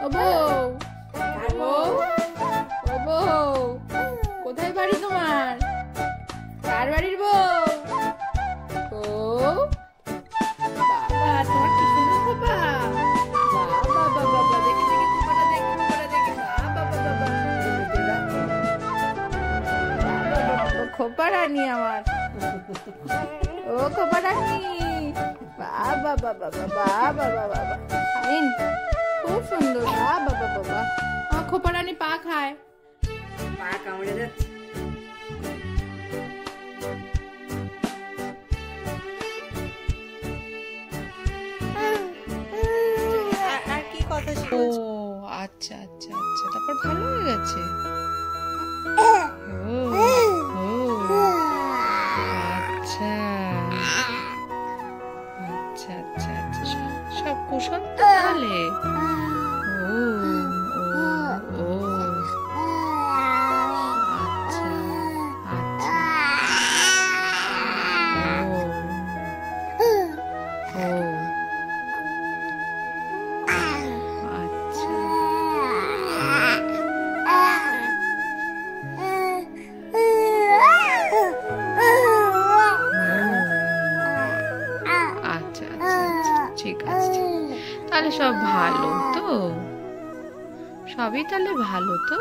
ও বউ, ও বউ, কোথায় বাড়ি তোমার? কার বাড়ির বউ? ও বাবা, তোমার কি সুন্দর খোপা। বাবা বাবা বাবা, দেখি দেখি খোপাটা দেখি, খোপাটা দেখি। বাবা বাবা বাবা, খোপা রানী আমার। ও খোপা রানী, বাবা বাবা বাবা বাবা বাবা, ফাইন, খুব সুন্দর। বাবা বাবা বাবা, আমার খোপা রানী পা খায়, পা কামড়ে যাচ্ছে। আর কি কথা ছিল? ও আচ্ছা আচ্ছা আচ্ছা, তারপর ভালো হয়ে গেছে। ও ও আচ্ছা আচ্ছা আচ্ছা আচ্ছা, সব কুশল তো তাহলে। ও ও ও আচ্ছা আচ্ছা, ও ও আচ্ছা আচ্ছা আচ্ছা, ঠিক আছে, তাহলে সব ভালো তো, সবই তাহলে ভালো তো।